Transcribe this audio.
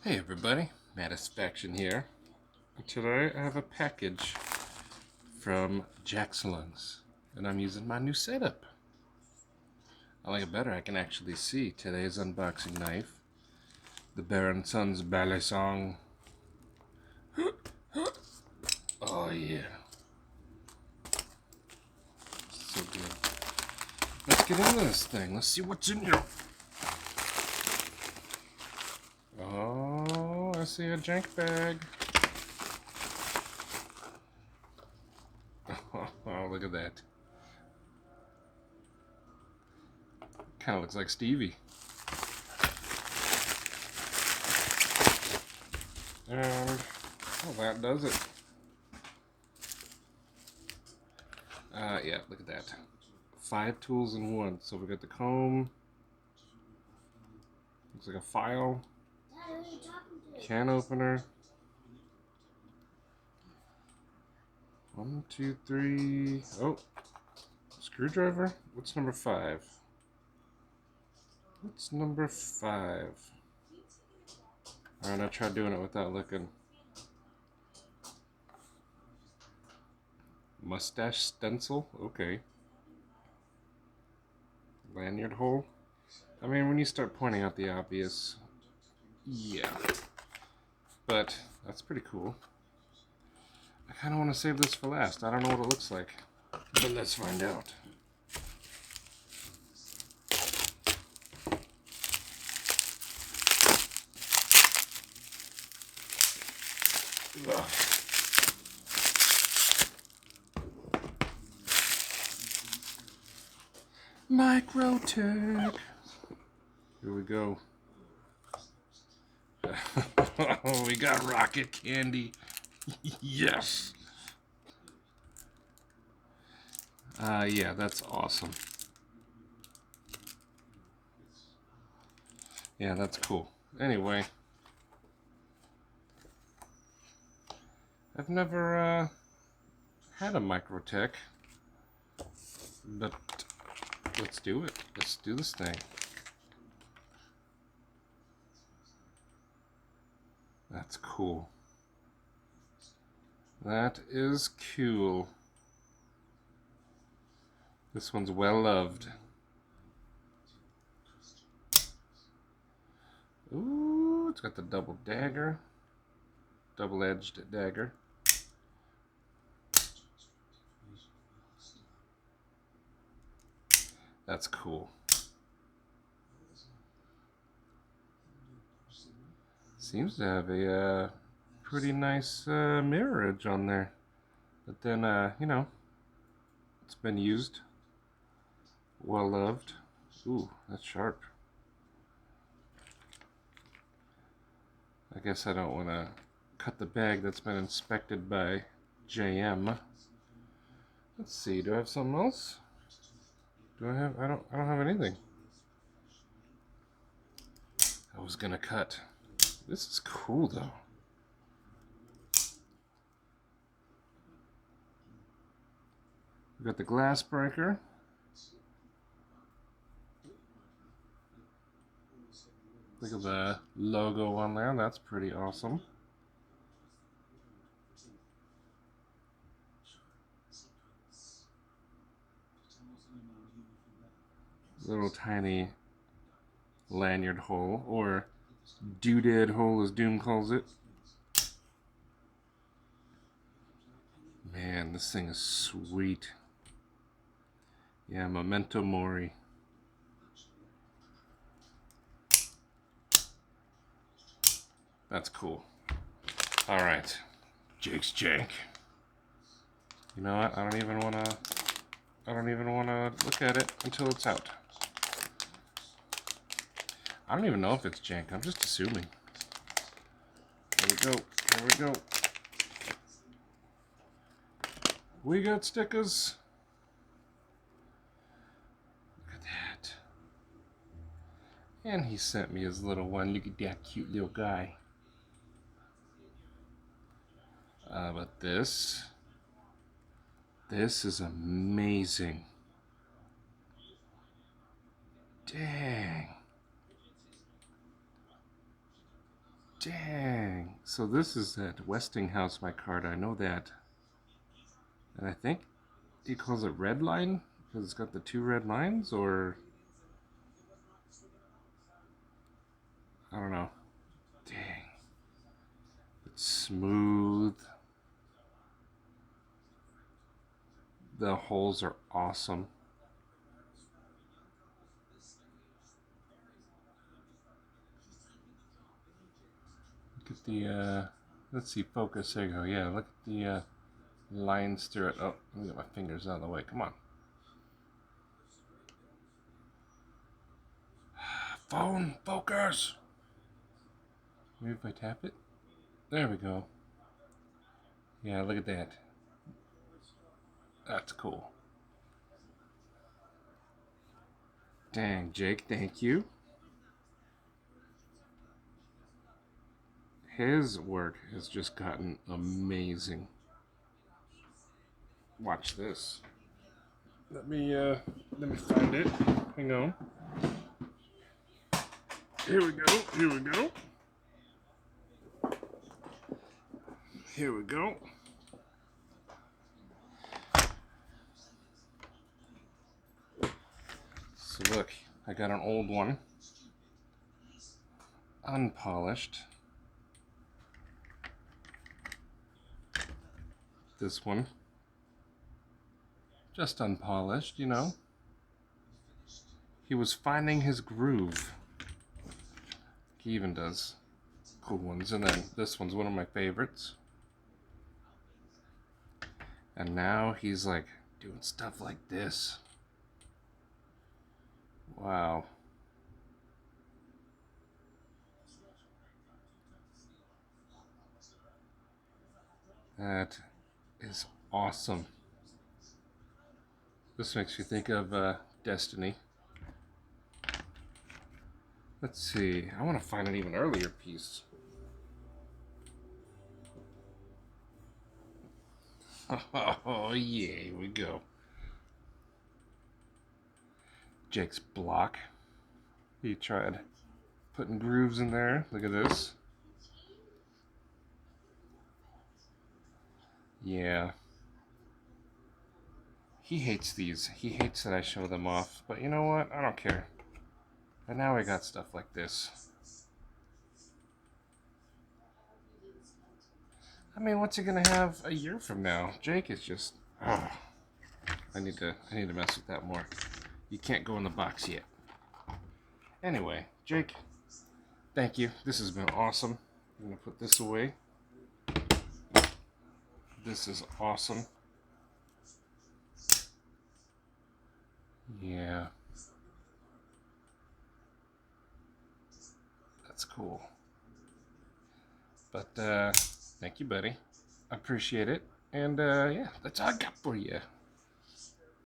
Hey everybody, Mattisfaction here. Today I have a package from Jacksalungs, and I'm using my new setup. I like it better, I can actually see today's unboxing knife. The Baron Sons Ballet Song. Oh yeah. So good. Let's get into this thing. Let's see what's in here. Oh, I see a jank bag. Oh, look at that. Kind of looks like Stevie. And, well, that does it. Yeah, look at that. 5 tools in one. So we got the comb. Looks like a file. Can opener. 1, 2, 3. Oh, screwdriver. What's number 5? What's number 5? Alright, I tried doing it without looking. Mustache stencil. Okay. Lanyard hole. I mean, when you start pointing out the obvious, yeah. But that's pretty cool. I kind of want to save this for last. I don't know what it looks like, but let's find out. Ugh. Microtech. Here we go. Oh, we got rocket candy. Yes. Yeah, that's awesome. Yeah, that's cool. Anyway, I've never had a Microtech, but let's do it. Let's do this thing. That's cool. That is cool. This one's well loved. Ooh, it's got the double dagger. Double-edged dagger. That's cool. Seems to have a pretty nice mirrorage on there. But then, you know, it's been used. Well loved. Ooh, that's sharp. I guess I don't want to cut the bag that's been inspected by JM. Let's see, do I have something else? Do I have, I don't have anything. I was gonna cut. This is cool though. We got the glass breaker. Look at the logo on there, that's pretty awesome. Little tiny lanyard hole, or doodad hole as Doom calls it. Man, this thing is sweet. Yeah, Memento Mori. That's cool. Alright, Jake's jank. You know what, I don't even wanna look at it until it's out. I don't even know if it's jank, I'm just assuming. Here we go, here we go. We got stickers. Look at that. And he sent me his little one. Look at that cute little guy. But this is amazing. Dang. Dang. So this is that Westinghouse micarta. I know that. And I think he calls it red line because it's got the 2 red lines, or I don't know. Dang. It's smooth. The holes are awesome. Look at the, let's see, focus. There you go. Yeah, look at the lines through it. Oh, let me get my fingers out of the way. Come on. Phone, focus. Maybe if I tap it. There we go. Yeah, look at that. That's cool. Dang, Jake, thank you. His work has just gotten amazing. Watch this. Let me find it. Hang on. Here we go. Here we go. Here we go. So look, I got an old one, unpolished. This one, just unpolished, you know. He was finding his groove. He even does cool ones. And then this one's one of my favorites. And now he's like doing stuff like this. Wow. That is awesome. This makes me think of Destiny. Let's see. I want to find an even earlier piece. Oh, yeah, here we go. Jake's block. He tried putting grooves in there. Look at this. Yeah. He hates these. He hates that I show them off. But you know what? I don't care. And now I got stuff like this. I mean, what's he gonna have a year from now? Jake is just... Oh, I need to mess with that more. You can't go in the box yet. Anyway, Jake, thank you. This has been awesome. I'm gonna put this away. This is awesome. Yeah. That's cool. But thank you, buddy. I appreciate it. And yeah, that's all I got for you.